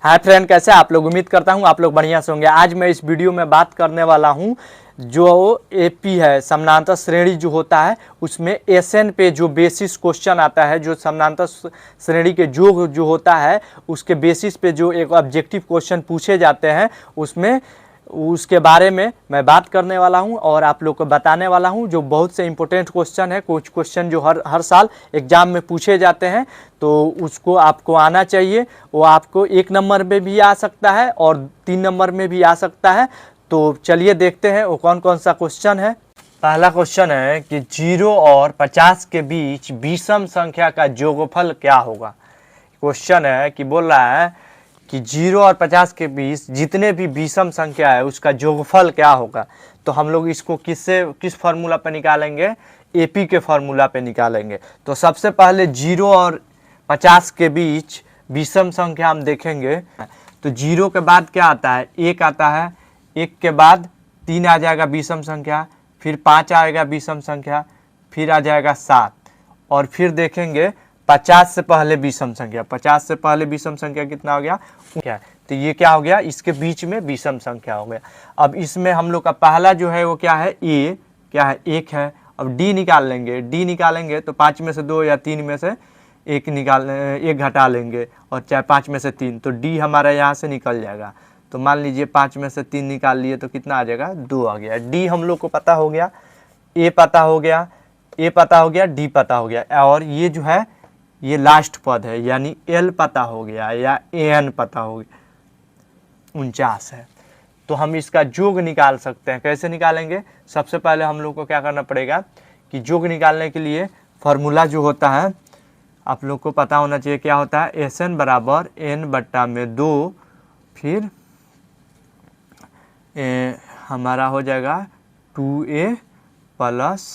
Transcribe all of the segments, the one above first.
Hi friend, कैसे आप लोग? उम्मीद करता हूँ आप लोग बढ़िया से होंगे। आज मैं इस वीडियो में बात करने वाला हूँ जो एपी है, समानांतर श्रेणी जो होता है उसमें एसएन पे जो बेसिस क्वेश्चन आता है, जो समानांतर श्रेणी के जो होता है उसके बेसिस पे जो एक ऑब्जेक्टिव क्वेश्चन पूछे जाते हैं उसमें उसके बारे में मैं बात करने वाला हूं और आप लोग को बताने वाला हूं। जो बहुत से इंपॉर्टेंट क्वेश्चन है, कुछ क्वेश्चन जो हर साल एग्जाम में पूछे जाते हैं, तो उसको आपको आना चाहिए। वो आपको 1 नंबर में भी आ सकता है और 3 नंबर में भी आ सकता है। तो चलिए देखते हैं वो कौन कौन सा क्वेश्चन है। पहला क्वेश्चन है कि 0 और 50 के बीच विषम संख्या का योगफल क्या होगा। क्वेश्चन है कि बोल रहा है कि 0 और 50 के बीच जितने भी विषम संख्या है उसका योगफल क्या होगा। तो हम लोग इसको किस फार्मूला पे निकालेंगे? एपी के फार्मूला पे निकालेंगे। तो सबसे पहले 0 और 50 के बीच विषम संख्या हम देखेंगे। तो 0 के बाद क्या आता है? 1 आता है। 1 के बाद 3 आ जाएगा विषम संख्या, फिर 5 आएगा विषम संख्या, फिर आ जाएगा 7 और फिर देखेंगे 50 से पहले विषम संख्या। 50 से पहले विषम संख्या कितना हो गया? क्या? तो ये क्या हो गया? इसके बीच में विषम संख्या हो गया। अब इसमें हम लोग का पहला जो है वो क्या है? ए क्या है? 1 है। अब डी निकाल लेंगे। डी निकालेंगे तो 5 में से 2 या 3 में से एक घटा लेंगे और चाहे 5 में से 3, तो डी हमारा यहाँ से निकल जाएगा। तो मान लीजिए 5 में से 3 निकाल लिए तो कितना आ जाएगा? 2 आ गया। डी हम लोग को पता हो गया, ए पता हो गया, ए पता हो गया, डी पता हो गया और ये जो है ये लास्ट पद है यानी एल पता हो गया या एन पता हो गया। 49 है। तो हम इसका योग निकाल सकते हैं। कैसे निकालेंगे? सबसे पहले हम लोग को क्या करना पड़ेगा कि योग निकालने के लिए फार्मूला जो होता है आप लोग को पता होना चाहिए। क्या होता है? एस एन बराबर एन बट्टा में 2, फिर हमारा हो जाएगा 2a प्लस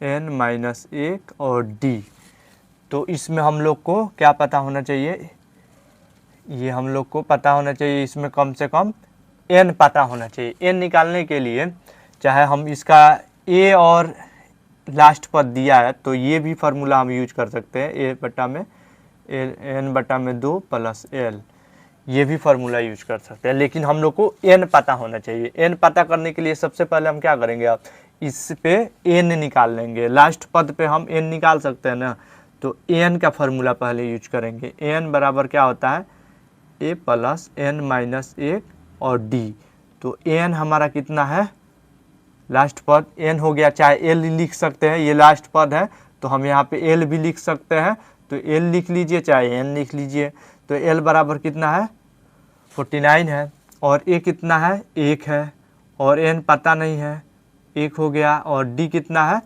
n माइनस 1 और d। तो इसमें हम लोग को क्या पता होना चाहिए? ये हम लोग को पता होना चाहिए, इसमें कम से कम n पता होना चाहिए। n निकालने के लिए चाहे हम इसका a और लास्ट पद दिया है तो ये भी फार्मूला हम यूज कर सकते हैं। a बट्टा में n बट्टा में 2 प्लस l, ये भी फार्मूला यूज कर सकते हैं। लेकिन हम लोग को n पता होना चाहिए। n पता करने के लिए सबसे पहले हम क्या करेंगे? आप इस पे n निकाल लेंगे। लास्ट पद पे हम n निकाल सकते हैं ना, तो n का फार्मूला पहले यूज करेंगे। n बराबर क्या होता है? a प्लस n माइनस 1 और d। तो n हमारा कितना है? लास्ट पद n हो गया, चाहे l लिख सकते हैं, ये लास्ट पद है तो हम यहाँ पे l भी लिख सकते हैं। तो l लिख लीजिए चाहे n लिख लीजिए। तो l बराबर कितना है? 49 है। और a कितना है? 1 है और n पता नहीं है, 1 हो गया। और d कितना है?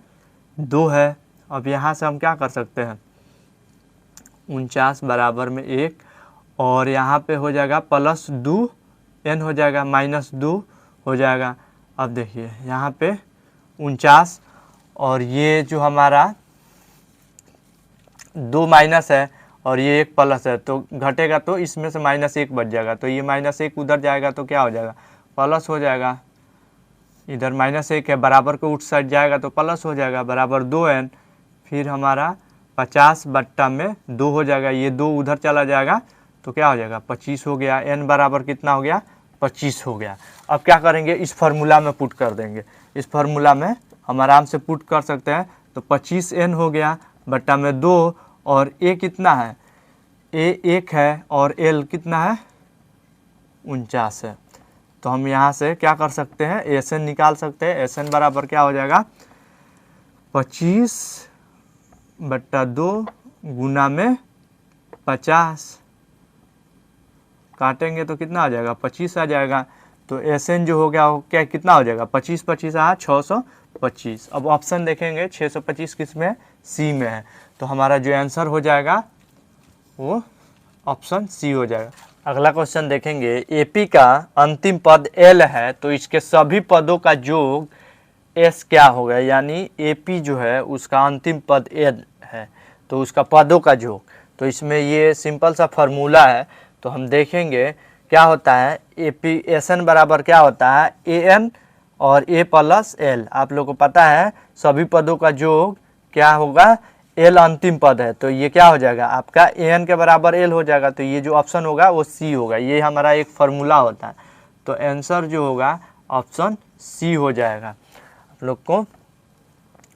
2 है। अब यहाँ से हम क्या कर सकते हैं? 49 बराबर में 1 और यहाँ पे हो जाएगा प्लस 2 n हो जाएगा, माइनस 2 हो जाएगा। अब देखिए यहाँ पे 49 और ये जो हमारा 2 माइनस है और ये 1 प्लस है, तो घटेगा तो इसमें से माइनस 1 बच जाएगा। तो ये माइनस 1 उधर जाएगा तो क्या हो जाएगा? प्लस हो जाएगा। इधर माइनस 1 है, बराबर को उस साइड जाएगा तो प्लस हो जाएगा, बराबर 2n। फिर हमारा 50 बट्टा में 2 हो जाएगा, ये 2 उधर चला जाएगा तो क्या हो जाएगा? 25 हो गया। n बराबर कितना हो गया? 25 हो गया। अब क्या करेंगे? इस फार्मूला में पुट कर देंगे। इस फार्मूला में हम आराम से पुट कर सकते हैं। तो 25n हो गया बट्टा में 2 और a कितना है? a 1 है और l कितना है? 49 है। तो हम यहाँ से क्या कर सकते हैं? एस एन निकाल सकते हैं। एस एन बराबर क्या हो जाएगा? 25 बट्टा 2 गुना में 50, काटेंगे तो कितना आ जाएगा? 25 आ जाएगा। तो एस एन जो हो गया वो क्या कितना हो जाएगा? 25 25 आया 625। अब ऑप्शन देखेंगे 625 किस में है? सी में है। तो हमारा जो आंसर हो जाएगा वो ऑप्शन सी हो जाएगा। अगला क्वेश्चन देखेंगे। एपी का अंतिम पद एल है तो इसके सभी पदों का योग एस क्या होगा? यानी एपी जो है उसका अंतिम पद एल है तो उसका पदों का योग। तो इसमें ये सिंपल सा फार्मूला है। तो हम देखेंगे क्या होता है। एपी एस एन बराबर क्या होता है? ए एन और ए प्लस एल। आप लोग को पता है सभी पदों का योग क्या होगा? एल अंतिम पद है, तो ये क्या हो जाएगा आपका एन के बराबर एल हो जाएगा। तो ये जो ऑप्शन होगा वो सी होगा, ये हमारा एक फार्मूला होता है। तो आंसर जो होगा ऑप्शन सी हो जाएगा। आप लोग को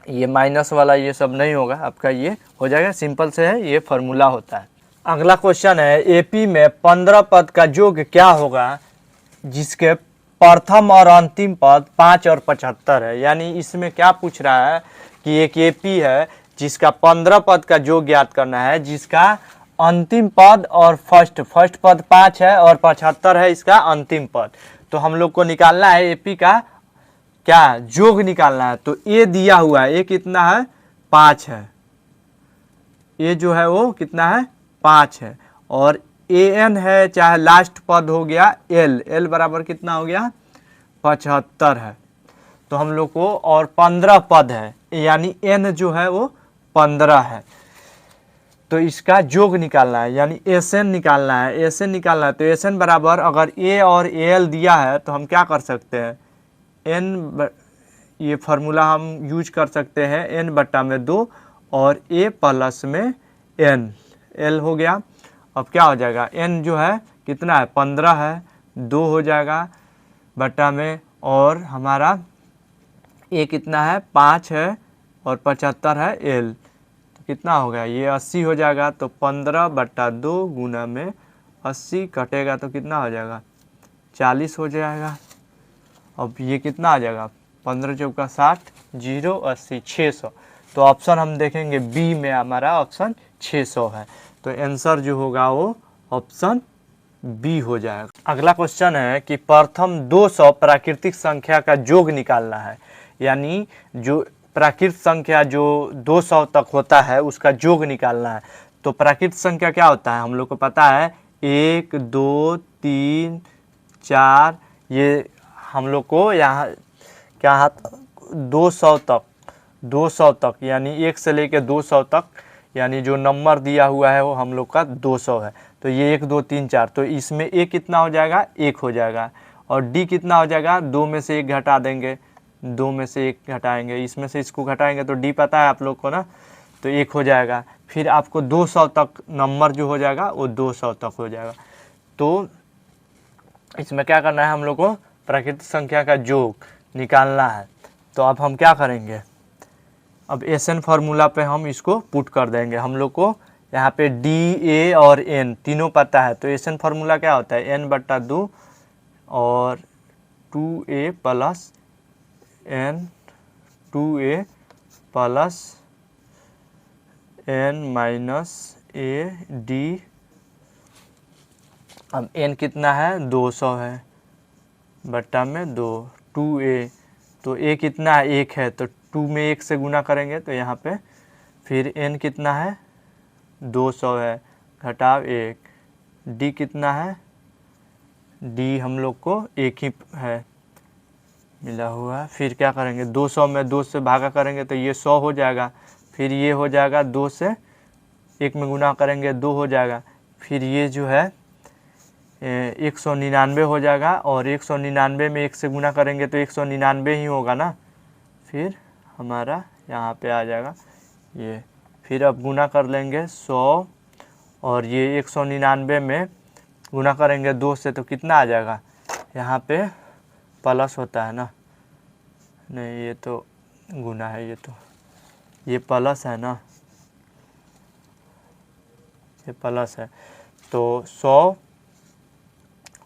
ये माइनस वाला ये सब नहीं होगा, आपका ये हो जाएगा, सिंपल से है, ये फार्मूला होता है। अगला क्वेश्चन है एपी में 15 पद का योग क्या होगा जिसके प्रथम और अंतिम पद 5 और 75 है। यानी इसमें क्या पूछ रहा है कि एक एपी है जिसका 15 पद का योग ज्ञात करना है, जिसका अंतिम पद और फर्स्ट पद 5 है और 75 है इसका अंतिम पद। तो हम लोग को निकालना है एपी का क्या योग निकालना है। तो ए दिया हुआ है, ए कितना है 5 है, ए जो है वो कितना है 5 है, और ए एन है चाहे लास्ट पद हो गया एल, एल बराबर कितना हो गया 75 है। तो हम लोग को और 15 पद है, यानी एन जो है वो 15 है। तो इसका योग निकालना है, यानी एस एन निकालना है, एस एन निकालना है। तो एस एन बराबर अगर ए और ए एल दिया है तो हम क्या कर सकते हैं, एन, ये फार्मूला हम यूज कर सकते हैं एन बट्टा में 2 और ए प्लस में एन, एल हो गया। अब क्या हो जाएगा, एन जो है कितना है 15 है, 2 हो जाएगा बट्टा में, और हमारा ए कितना है 5 है और 75 है एल, तो कितना हो गया ये 80 हो जाएगा। तो 15 बट्टा 2 गुना में 80 कटेगा तो कितना हो जाएगा 40 हो जाएगा। अब ये कितना आ जाएगा 15 चौका 60, 0 80 600। तो ऑप्शन हम देखेंगे बी में हमारा ऑप्शन 600 है। तो आंसर जो होगा वो ऑप्शन बी हो जाएगा। अगला क्वेश्चन है कि प्रथम 200 प्राकृतिक संख्या का योग निकालना है। यानी जो प्राकृतिक संख्या जो 200 तक होता है उसका योग निकालना है। तो प्राकृतिक संख्या क्या होता है हम लोग को पता है, 1 2 3 4, ये हम लोग को यहाँ क्या 200 तक यानी 1 से लेकर 200 तक, यानी जो नंबर दिया हुआ है वो हम लोग का 200 है। तो ये 1 2 3 4, तो इसमें ए कितना हो जाएगा 1 हो जाएगा, और डी कितना हो जाएगा 2 में से 1 घटा देंगे, 2 में से 1 घटाएंगे, इसमें से इसको घटाएंगे तो डी पता है आप लोग को ना, तो 1 हो जाएगा। फिर आपको 200 तक नंबर जो हो जाएगा वो 200 तक हो जाएगा। तो इसमें क्या करना है हम लोग को प्राकृतिक संख्या का योग निकालना है। तो अब हम क्या करेंगे, अब एस एन फार्मूला पे हम इसको पुट कर देंगे। हम लोग को यहाँ पे डी ए और एन तीनों पता है। तो एस एन फार्मूला क्या होता है, एन बट्टा 2 और 2a plus N, 2a plus N minus A D. अब एन कितना है 200 है बट्टा में 2, 2a, तो a कितना है 1 है, तो 2 में 1 से गुना करेंगे तो यहाँ पे फिर n कितना है 200 है घटाव 1, d कितना है, d हम लोग को 1 ही है मिला हुआ। फिर क्या करेंगे 200 में 2 से भागा करेंगे तो ये 100 हो जाएगा, फिर ये हो जाएगा 2 से 1 में गुना करेंगे 2 हो जाएगा, फिर ये जो है 199 हो जाएगा, और 199 में 1 से गुना करेंगे तो 199 ही होगा ना। फिर हमारा यहाँ पे आ जाएगा ये, फिर अब गुना कर लेंगे 100 और ये 199 में गुना करेंगे 2 से तो कितना आ जाएगा, यहाँ पे प्लस होता है ना, नहीं ये तो गुना है, ये तो ये प्लस है ना, ये प्लस है। तो 100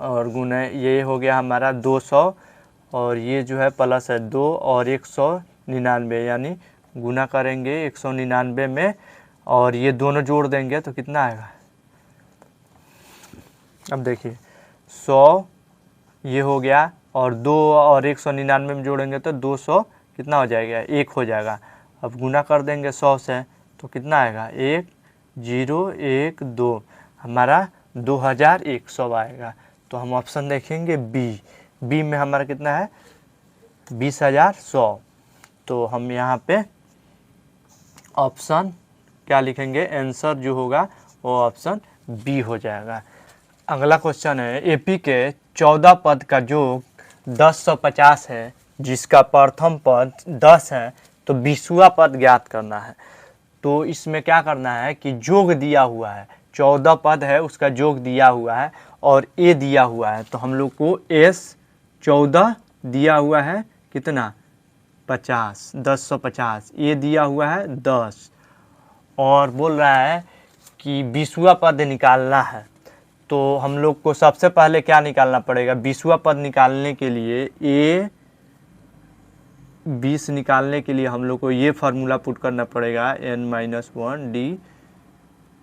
और गुना ये हो गया हमारा 200, और ये जो है प्लस है 2 और 199, यानी गुना करेंगे 199 में और ये दोनों जोड़ देंगे तो कितना आएगा। अब देखिए 100 ये हो गया, और 2 और 199 में जोड़ेंगे तो 200 कितना हो जाएगा 1 हो जाएगा। अब गुना कर देंगे 100 से तो कितना आएगा 1 0 1 2, हमारा 2100 आएगा। तो हम ऑप्शन देखेंगे बी, बी में हमारा कितना है 20100। तो हम यहाँ पे ऑप्शन क्या लिखेंगे, आंसर जो होगा वो ऑप्शन बी हो जाएगा। अगला क्वेश्चन है एपी के 14 पद का योग 1050 है, जिसका प्रथम पद 10 है, तो 20वां पद ज्ञात करना है। तो इसमें क्या करना है कि जोग दिया हुआ है, 14 पद है उसका जोग दिया हुआ है और ए दिया हुआ है, तो हम लोग को एस 14 दिया हुआ है कितना 50, 1050, ए दिया हुआ है 10 और बोल रहा है कि 20वां पद निकालना है। तो हम लोग को सबसे पहले क्या निकालना पड़ेगा, 20वां पद निकालने के लिए ए 20 निकालने के लिए हम लोग को ये फार्मूला पुट करना पड़ेगा n-1 D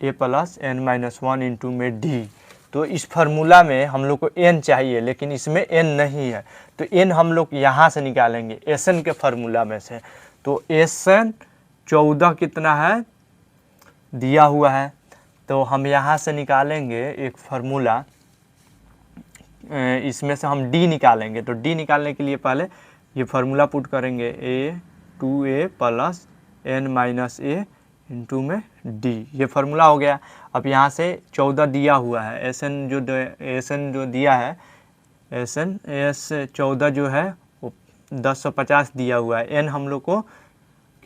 A plus n-1 into में डी। तो इस फार्मूला में हम लोग को n चाहिए लेकिन इसमें n नहीं है, तो n हम लोग यहाँ से निकालेंगे एसएन के फार्मूला में से। तो एसएन 14 कितना है दिया हुआ है, तो हम यहाँ से निकालेंगे एक फार्मूला, इसमें से हम d निकालेंगे। तो d निकालने के लिए पहले ये फार्मूला पुट करेंगे a 2a plus n-a into में d, ये फार्मूला हो गया। अब यहाँ से 14 दिया हुआ है, एसएन जो दिया है, एसएन एस 14 जो है वो 1050 दिया हुआ है, n हम लोग को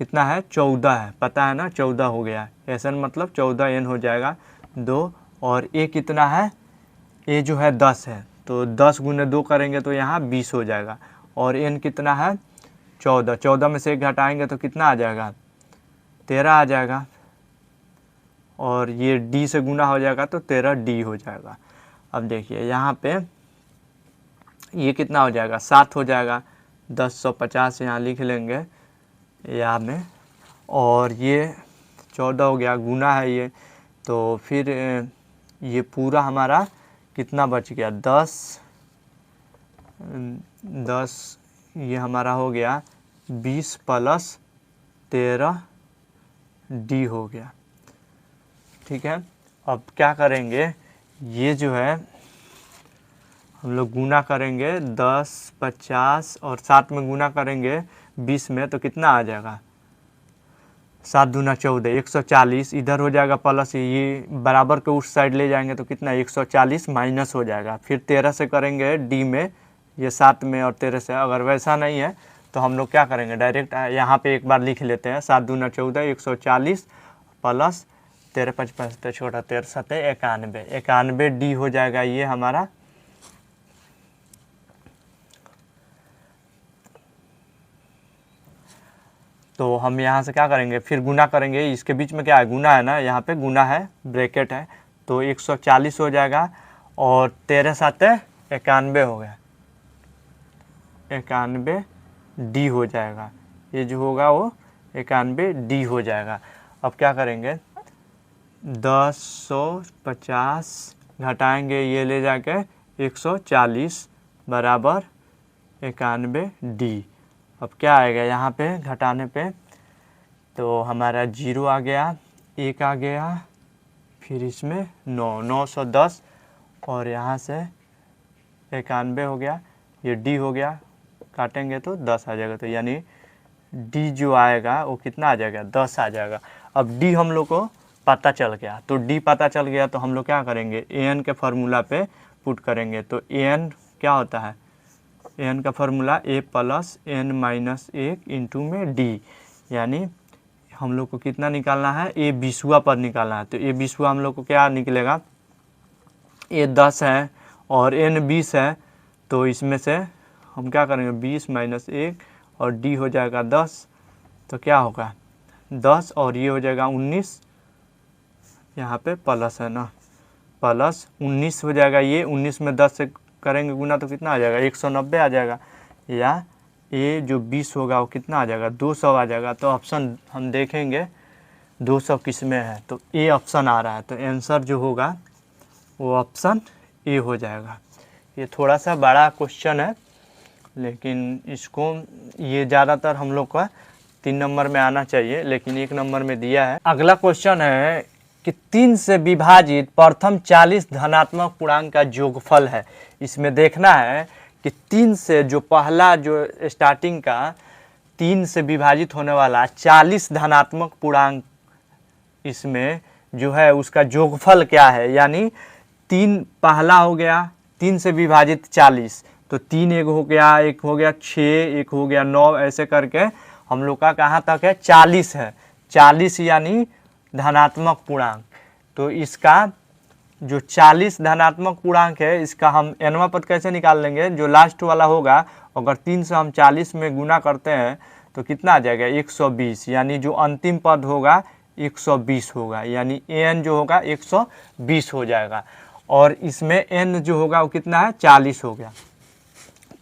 कितना है 14 है, पता है ना 14 हो गया, एसएन मतलब 14 n हो जाएगा 2 और a कितना है, a जो है 10 है, तो 10 गुने 2 करेंगे तो यहाँ 20 हो जाएगा और n कितना है 14, 14 में से 1 घटाएंगे तो कितना आ जाएगा 13 आ जाएगा और ये d से गुना हो जाएगा तो 13d हो जाएगा। अब देखिए यहाँ पे ये कितना हो जाएगा 7 हो जाएगा, 1050 यहाँ लिख लेंगे या में, और ये 14 हो गया, गुना है ये, तो फिर ये पूरा हमारा कितना बच गया 10 ये हमारा हो गया 20 प्लस 13 डी हो गया। ठीक है, अब क्या करेंगे, ये जो है हम लोग गुना करेंगे 10 50 और 7 में गुना करेंगे 20 में तो कितना आ जाएगा 7 दूना 14 140, इधर हो जाएगा प्लस, ये बराबर के उस साइड ले जाएंगे तो कितना 140 माइनस हो जाएगा। फिर 13 से करेंगे डी में, ये 7 में और 13 से, अगर वैसा नहीं है तो हम लोग क्या करेंगे डायरेक्ट यहाँ पे एक बार लिख लेते हैं 7 दूना 14 140 प्लस 13 5 5 छोटा 13 7 91, 91 डी हो जाएगा ये हमारा। तो हम यहाँ से क्या करेंगे फिर गुना करेंगे, इसके बीच में क्या है गुना है ना, यहाँ पे गुना है ब्रैकेट है, तो 140 हो जाएगा और 13 7 91 हो गया, 91 डी हो जाएगा, ये जो होगा वो 91 डी हो जाएगा। अब क्या करेंगे 1050 घटाएंगे ये ले जाके 140 बराबर 91 डी। अब क्या आएगा यहाँ पे घटाने पे, तो हमारा 0 आ गया, 1 आ गया, फिर इसमें 910 और यहाँ से 91 हो गया, ये डी हो गया, काटेंगे तो 10 आ जाएगा, तो यानी डी जो आएगा वो कितना आ जाएगा 10 आ जाएगा। अब डी हम लोग को पता चल गया, तो डी पता चल गया तो हम लोग क्या करेंगे एन के फार्मूला पे पुट करेंगे। तो एन क्या होता है, एन का फार्मूला ए प्लस n-1 इंटू में डी, यानी हम लोग को कितना निकालना है ए 20वां पद निकालना है। तो ए 20वां हम लोग को क्या निकलेगा, ए 10 है और n 20 है, तो इसमें से हम क्या करेंगे 20 माइनस 1 और डी हो जाएगा 10, तो क्या होगा 10 और ये हो जाएगा 19, यहाँ पे प्लस है ना, प्लस 19 हो जाएगा, ये 19 में 10 से करेंगे गुना तो कितना आ जाएगा 190 आ जाएगा, या ये जो 20 होगा वो कितना आ जाएगा 200 आ जाएगा। तो ऑप्शन हम देखेंगे 200 किस में है, तो ए ऑप्शन आ रहा है, तो आंसर जो होगा वो ऑप्शन ए हो जाएगा। ये थोड़ा सा बड़ा क्वेश्चन है लेकिन इसको ये ज़्यादातर हम लोग का 3 नंबर में आना चाहिए, लेकिन 1 नंबर में दिया है। अगला क्वेश्चन है कि 3 से विभाजित प्रथम 40 धनात्मक पूर्णांक का योगफल है। इसमें देखना है कि 3 से जो पहला जो स्टार्टिंग का 3 से विभाजित होने वाला 40 धनात्मक पूर्णांक इसमें जो है उसका योगफल क्या है, यानी 3 पहला हो गया 3 से विभाजित 40, तो 3 एक हो गया, एक हो गया 6, एक हो गया 9, ऐसे करके हम लोग का कहाँ तक है 40 है। 40 यानी धनात्मक पूर्णांक। तो इसका जो 40 धनात्मक पूर्णांक है, इसका हम nवां पद कैसे निकाल लेंगे, जो लास्ट वाला होगा अगर 3 से हम 40 में गुना करते हैं तो कितना आ जाएगा 120, यानी जो अंतिम पद होगा 120 होगा, यानी n जो होगा 120 हो जाएगा। और इसमें n जो होगा वो कितना है 40 हो गया।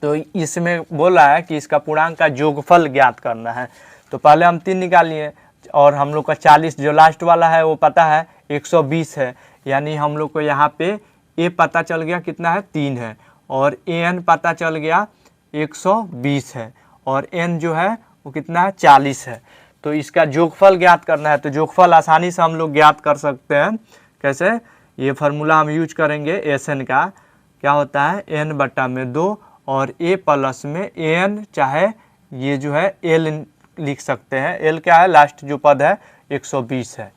तो इसमें बोला है कि इसका पूर्णांक का योगफल ज्ञात करना है। तो पहले हम 3 निकालिए और हम लोग का 40 जो लास्ट वाला है वो पता है 120 है, यानी हम लोग को यहाँ पे a पता चल गया कितना है 3 है, और n पता चल गया 120 है, और n जो है वो कितना है 40 है। तो इसका योगफल ज्ञात करना है। तो योगफल आसानी से हम लोग ज्ञात कर सकते हैं। कैसे, ये फार्मूला हम यूज करेंगे एस का, क्या होता है n/2 और a प्लस में n, चाहे ये जो है l लिख सकते हैं। l क्या है, लास्ट जो पद है 120 है,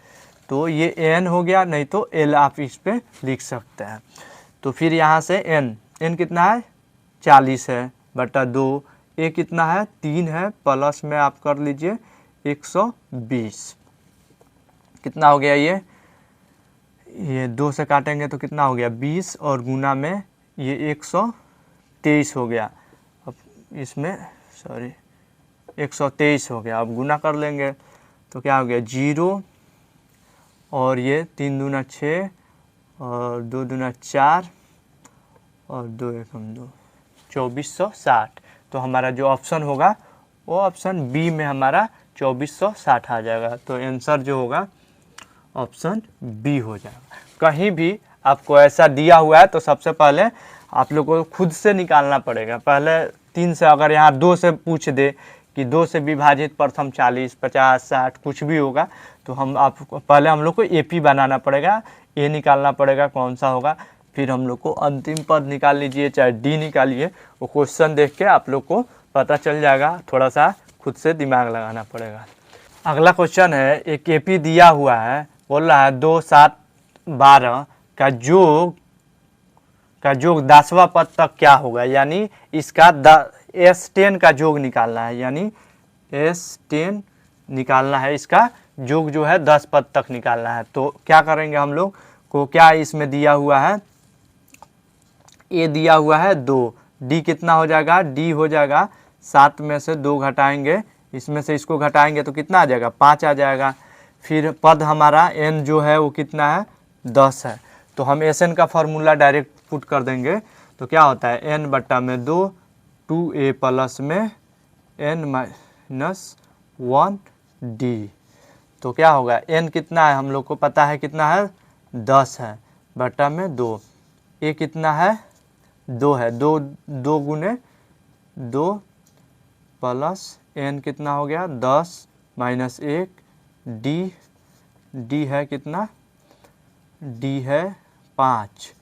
तो ये n हो गया, नहीं तो l आप इस पे लिख सकते हैं। तो फिर यहाँ से n कितना है 40 है बटा 2, a कितना है 3 है, प्लस में आप कर लीजिए 120, कितना हो गया ये 2 से काटेंगे तो कितना हो गया 20, और गुना में ये 123 हो गया। अब इसमें 123 हो गया। अब गुना कर लेंगे तो क्या हो गया 0, और ये 3 दूना 6 और 2 दूना 4 और 2 एकम 2, 2460। तो हमारा जो ऑप्शन होगा वो ऑप्शन बी में हमारा 2460 आ जाएगा। तो आंसर जो होगा ऑप्शन बी हो जाएगा। कहीं भी आपको ऐसा दिया हुआ है तो सबसे पहले आप लोग को खुद से निकालना पड़ेगा। पहले 3 से, अगर यहाँ 2 से पूछ दे कि 2 से विभाजित प्रथम 40, 50, 60 कुछ भी होगा, तो पहले हम लोग को एपी बनाना पड़ेगा, ए निकालना पड़ेगा कौन सा होगा, फिर हम लोग को अंतिम पद निकाल लीजिए, चाहे डी निकालिए। वो क्वेश्चन देख के आप लोग को पता चल जाएगा, थोड़ा सा खुद से दिमाग लगाना पड़ेगा। अगला क्वेश्चन है, एक एपी दिया हुआ है, बोल रहा है 2, 7, 12 का जोग 10वां पद तक क्या होगा, यानी इसका S10 का जोग निकालना है, यानी S10 निकालना है, इसका जोग जो है 10 पद तक निकालना है। तो क्या करेंगे हम लोग को, क्या इसमें दिया हुआ है, ए दिया हुआ है 2, डी कितना हो जाएगा, डी हो जाएगा 7 में से 2 घटाएंगे, इसमें से इसको घटाएंगे तो कितना आ जाएगा 5 आ जाएगा। फिर पद हमारा n जो है वो कितना है 10 है, तो हम Sn का फार्मूला डायरेक्ट पुट कर देंगे। तो क्या होता है n/2 2a प्लस में n-1d। तो क्या होगा n कितना है हम लोग को पता है कितना है 10 है, बटा में 2, a कितना है 2 है, 2 गुने 2 प्लस n कितना हो गया 10 माइनस 1 d है कितना, d है 5।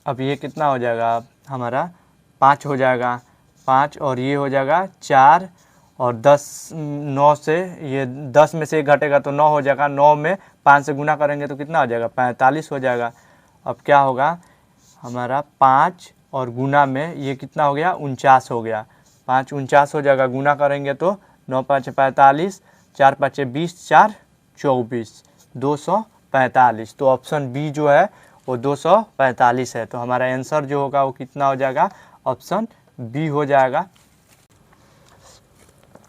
अब ये कितना हो जाएगा हमारा 5 हो जाएगा, 5 और ये हो जाएगा 4, और 10 9 से ये 10 में से 1 घटेगा तो 9 हो जाएगा, 9 में 5 से गुना करेंगे तो कितना हो जाएगा 45 हो जाएगा। अब क्या होगा हमारा 5 और गुना में ये कितना हो गया 49 हो गया, 5 49 हो जाएगा, गुना करेंगे तो 9 5 45, 4 5 20, 4 24, 245। तो ऑप्शन बी जो है वो 245 है। तो हमारा आंसर जो होगा वो कितना हो जाएगा, ऑप्शन बी हो जाएगा।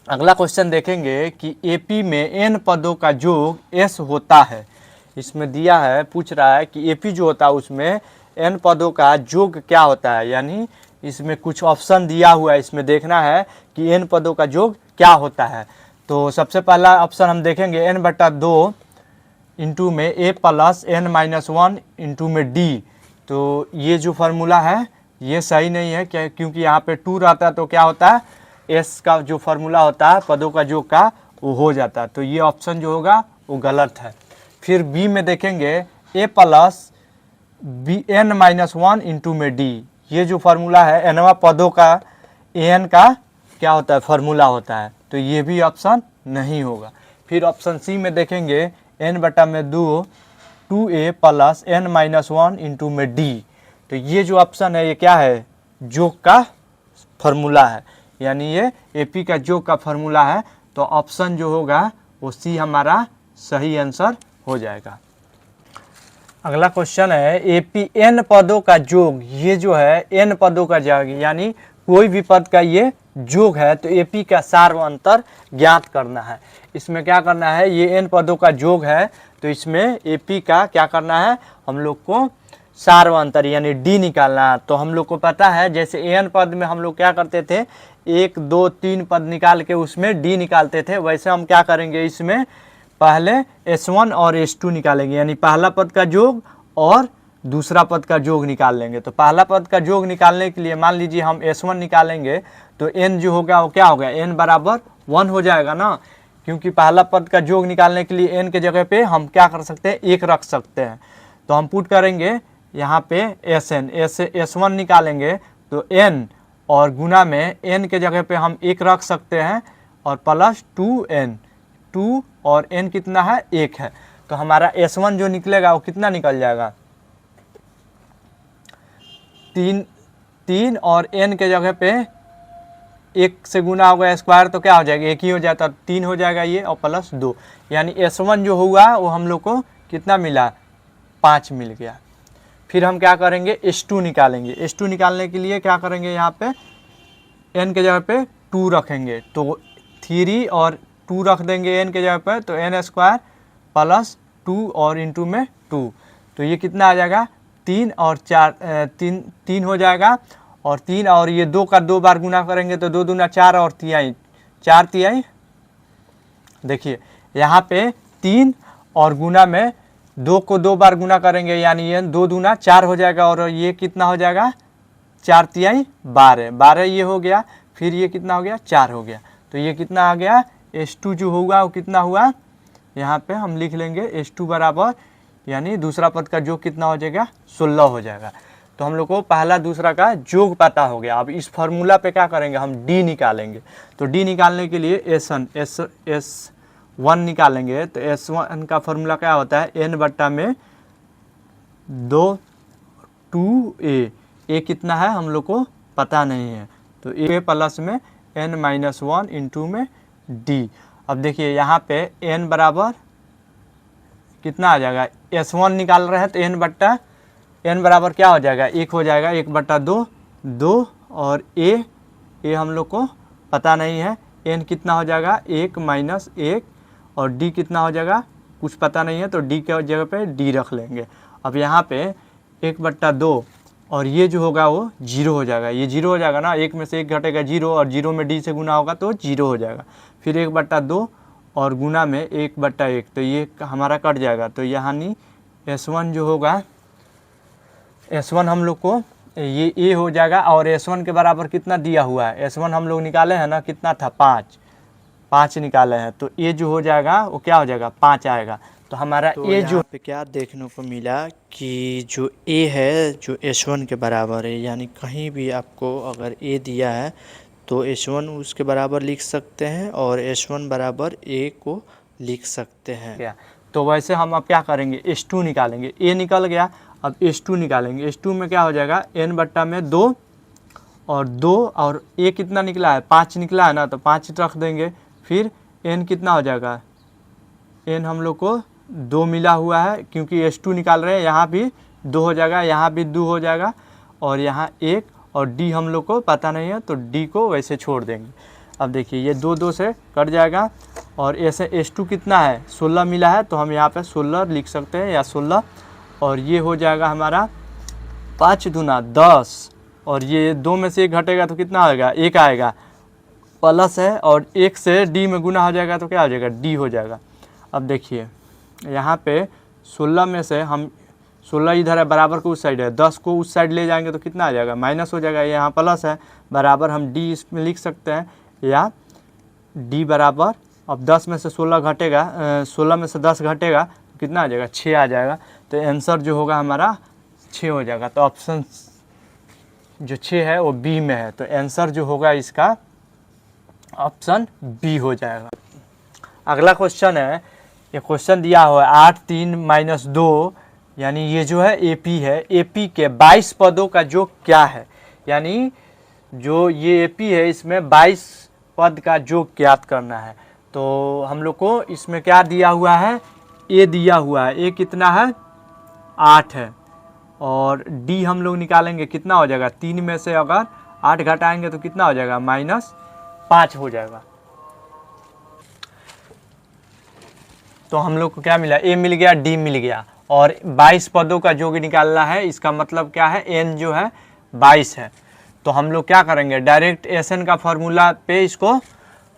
अगला क्वेश्चन देखेंगे कि एपी में n पदों का जोग s होता है। इसमें दिया है, पूछ रहा है कि एपी जो होता है उसमें n पदों का जोग क्या होता है, यानी इसमें कुछ ऑप्शन दिया हुआ है, इसमें देखना है कि n पदों का जोग क्या होता है। तो सबसे पहला ऑप्शन हम देखेंगे n/2 इंटू में a प्लस n-1 इंटू में d। तो ये जो फार्मूला है ये सही नहीं है, क्या, क्योंकि यहाँ पे 2 रहता है तो क्या होता है s का जो फार्मूला होता है पदों का जोग का वो हो जाता है। तो ये ऑप्शन जो होगा वो गलत है। फिर b में देखेंगे a प्लस n-1 इंटू में d, ये जो फार्मूला है nवां पदों का an का क्या होता है फार्मूला होता है, तो ये भी ऑप्शन नहीं होगा। फिर ऑप्शन सी में देखेंगे n/2 2a plus n-1 into में d। तो ये जो ऑप्शन है ये क्या है, जोग का फार्मूला है, यानी ये एपी का जोग का फार्मूला है। तो ऑप्शन जो होगा वो सी हमारा सही आंसर हो जाएगा। अगला क्वेश्चन है एपी एन पदों का योग, ये जो है एन पदों का योग यानी कोई भी पद का ये योग है, तो एपी का सार्व अंतर ज्ञात करना है। इसमें क्या करना है, ये एन पदों का योग है तो इसमें एपी का क्या करना है, हम लोग को सार्व अंतर यानी डी निकालना है। तो हम लोग को पता है जैसे एन पद में हम लोग क्या करते थे, 1 2 3 पद निकाल के उसमें डी निकालते थे, वैसे हम क्या करेंगे इसमें पहले S1 और S2 निकालेंगे, यानी पहला पद का योग और दूसरा पद का योग निकाल लेंगे। तो पहला पद का योग निकालने के लिए मान लीजिए हम S1 निकालेंगे तो n जो होगा वो क्या होगा, n बराबर 1 हो जाएगा ना, क्योंकि पहला पद का योग निकालने के लिए n के जगह पे हम क्या कर सकते हैं, 1 रख सकते हैं। तो हम पुट करेंगे यहाँ पे S1 निकालेंगे तो n और गुना में n के जगह पे हम 1 रख सकते हैं और प्लस 2n, 2 और n कितना है, 1 है। तो हमारा S1 जो निकलेगा वो कितना निकल जाएगा, 3 और n के जगह पे 1 से गुना होगा स्क्वायर तो क्या हो जाएगा, 1 ही हो जाता, 3 हो जाएगा ये और प्लस 2, यानी S1 जो हुआ वो हम लोग को कितना मिला, 5 मिल गया। फिर हम क्या करेंगे, S2 निकालेंगे। S2 निकालने के लिए क्या करेंगे, यहाँ पे n के जगह पे 2 रखेंगे तो 3 और 2 रख देंगे n के जगह पर, तो n स्क्वायर प्लस 2 और इंटू में 2, तो ये कितना आ जाएगा, 3 और 4 3 हो जाएगा, और 3 और ये 2 का 2 बार गुना करेंगे तो 2 दूना 4 और 4 तिहाई। देखिए यहाँ पे 3 और गुना में 2 को 2 बार गुना करेंगे यानी ये 2 दूना 4 हो जाएगा, और ये कितना हो जाएगा, 4 तिहाई 12 ये हो गया, फिर ये कितना हो गया, 4 हो गया। तो ये कितना आ गया, S2 जो होगा वो कितना हुआ, यहाँ पे हम लिख लेंगे S2 बराबर, यानी दूसरा पद का योग कितना हो जाएगा, 16 हो जाएगा। तो हम लोग को पहला दूसरा का योग पता हो गया। अब इस फार्मूला पे क्या करेंगे, हम D निकालेंगे। तो D निकालने के लिए S1 निकालेंगे, तो S1 का फार्मूला क्या होता है, n बट्टा में 2a कितना है हम लोग को पता नहीं है, तो a प्लस में n-1 इंटू में d। अब देखिए यहाँ पे n बराबर कितना आ जाएगा, S1 निकाल रहे हैं तो n बराबर क्या हो जाएगा, 1 हो जाएगा, 1/2 और a हम लोग को पता नहीं है, n कितना हो जाएगा, 1 - 1 और d कितना हो जाएगा, कुछ पता नहीं है, तो d के जगह पे d रख लेंगे। अब यहाँ पे 1/2 और ये जो होगा वो 0 हो जाएगा, ये 0 हो जाएगा ना, 1 में से 1 घटेगा 0 और 0 में d से गुना होगा तो 0 हो जाएगा। फिर 1/2 और गुना में 1/1, तो ये हमारा कट जाएगा। तो यानी S1 जो होगा, S1 हम लोग को ये a हो जाएगा, और S1 के बराबर कितना दिया हुआ है, S1 हम लोग निकाले हैं ना, कितना था, 5 निकाले हैं, तो a जो हो जाएगा वो क्या हो जाएगा, 5 आएगा। तो हमारा तो a जो पे क्या देखने को मिला कि जो a है जो S1 के बराबर है, यानी कहीं भी आपको अगर a दिया है तो S1 उसके बराबर लिख सकते हैं और S1 बराबर a को लिख सकते हैं क्या। तो वैसे हम अब क्या करेंगे, S2 निकालेंगे, a निकल गया, अब S2 निकालेंगे। S2 में क्या हो जाएगा, n बट्टा में 2 और a कितना निकला है, 5 निकला है ना, तो 5 रख देंगे। फिर n कितना हो जाएगा, n हम लोग को 2 मिला हुआ है, क्योंकि S2 निकाल रहे हैं, यहाँ भी 2 हो जाएगा, यहाँ भी 2 हो जाएगा, और यहाँ 1 और d हम लोग को पता नहीं है, तो d को वैसे छोड़ देंगे। अब देखिए ये 2 से कट जाएगा, और ऐसे S2 कितना है, 16 मिला है, तो हम यहाँ पे 16 लिख सकते हैं या 16, और ये हो जाएगा हमारा 5 दूना 10, और ये 2 में से 1 घटेगा तो कितना आएगा, 1 आएगा, प्लस है, और 1 से d में गुना हो जाएगा तो क्या हो जाएगा, d हो जाएगा। अब देखिए यहाँ पे 16 में से हम 16 इधर है, बराबर को उस साइड है, 10 को उस साइड ले जाएंगे तो कितना आ जाएगा, माइनस हो जाएगा, यहाँ प्लस है, बराबर हम d इसमें लिख सकते हैं, या d बराबर, अब 10 में से 16 घटेगा, 16 में से 10 घटेगा तो कितना आ जाएगा, 6 आ जाएगा। तो आंसर जो होगा हमारा 6 हो जाएगा। तो ऑप्शन जो 6 है वो बी में है, तो आंसर जो होगा इसका ऑप्शन बी हो जाएगा। अगला क्वेश्चन है, ये क्वेश्चन दिया हुआ है 8 3 - 2, यानी ये जो है एपी है, एपी के 22 पदों का योग क्या है, यानी जो ये एपी है इसमें 22 पद का योग ज्ञात करना है। तो हम लोग को इसमें क्या दिया हुआ है, ए दिया हुआ है, ए कितना है 8 है, और डी हम लोग निकालेंगे कितना हो जाएगा, 3 में से अगर 8 घटाएंगे तो कितना हो जाएगा -5 हो जाएगा। तो हम लोग को क्या मिला, ए मिल गया, डी मिल गया, और 22 पदों का योग निकालना है। इसका मतलब क्या है, एन जो है 22 है। तो हम लोग क्या करेंगे, डायरेक्ट एसएन का फॉर्मूला पे इसको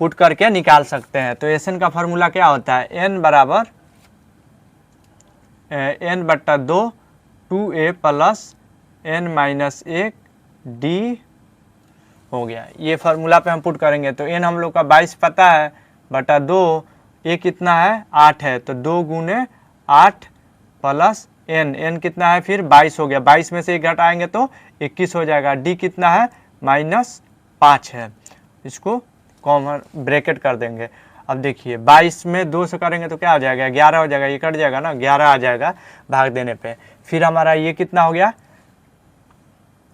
पुट करके निकाल सकते हैं। तो एसएन का फॉर्मूला क्या होता है, एन बराबर n/2 2a plus n-1 D हो गया। ये फार्मूला पे हम पुट करेंगे तो n हम लोग का 22 पता है बटा 2, ए कितना है 8 है, तो 2 गुने 8 प्लस n कितना है फिर 22 हो गया। 22 में से 1 घटाएंगे तो 21 हो जाएगा। डी कितना है -5 है, इसको कॉमन ब्रैकेट कर देंगे। अब देखिए 22 में 2 से करेंगे तो क्या हो जाएगा, 11 हो जाएगा, ये कट जाएगा ना, 11 आ जाएगा भाग देने पे। फिर हमारा ये कितना हो गया,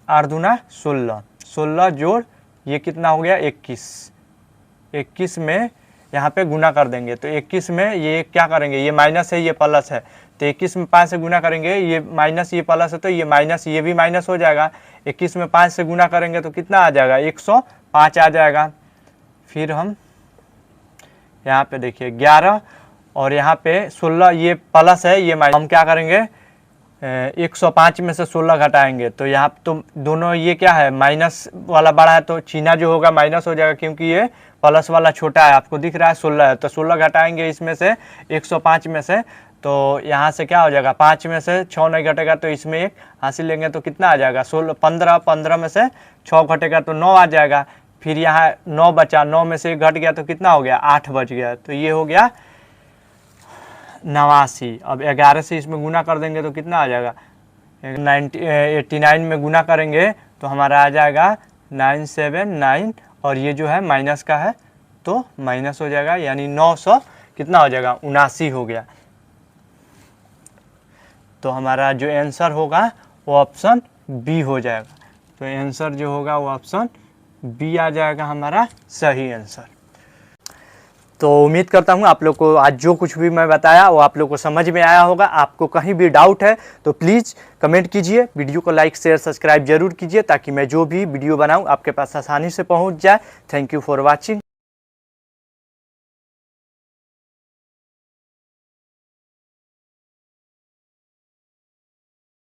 8 दूना 16, 16 जोड़ ये कितना हो गया 21, 21 में यहाँ पे गुना कर देंगे। तो 21 में ये क्या करेंगे, ये माइनस है ये प्लस है, तो 21 में 5 से गुना करेंगे, ये माइनस ये प्लस है तो ये माइनस ये भी माइनस हो जाएगा। 21 में 5 से गुना करेंगे तो कितना आ जाएगा 105 आ जाएगा। फिर हम यहाँ पे देखिए 11 और यहाँ पे 16, ये प्लस है ये माइनस, हम क्या करेंगे 105 में से 16 घटाएंगे तो यहाँ तो दोनों ये क्या है माइनस वाला बड़ा है तो चिन्ह जो होगा माइनस हो जाएगा, क्योंकि ये प्लस वाला छोटा है, आपको दिख रहा है 16 है, तो 16 घटाएंगे इसमें से 105 में से, तो यहाँ से क्या हो जाएगा 5 में से 6 नहीं घटेगा तो इसमें 1 हासिल लेंगे तो कितना आ जाएगा 16, 15 में से 6 घटेगा तो 9 आ जाएगा। फिर यहाँ 9 बचा, 9 में से 1 घट गया तो कितना हो गया 8 बच गया, तो ये हो गया 89। अब 11 से इसमें गुना कर देंगे तो कितना आ जाएगा 89 में गुना करेंगे तो हमारा आ जाएगा 979, और ये जो है माइनस का है तो माइनस हो जाएगा, यानी 900 कितना हो जाएगा 79 हो गया। तो हमारा जो आंसर होगा वो ऑप्शन बी हो जाएगा। तो आंसर जो होगा वो ऑप्शन बी आ जाएगा हमारा सही आंसर। तो उम्मीद करता हूँ आप लोग को आज जो कुछ भी मैं बताया वो आप लोग को समझ में आया होगा। आपको कहीं भी डाउट है तो प्लीज़ कमेंट कीजिए, वीडियो को लाइक शेयर सब्सक्राइब जरूर कीजिए ताकि मैं जो भी वीडियो बनाऊँ आपके पास आसानी से पहुँच जाए। Thank you for watching.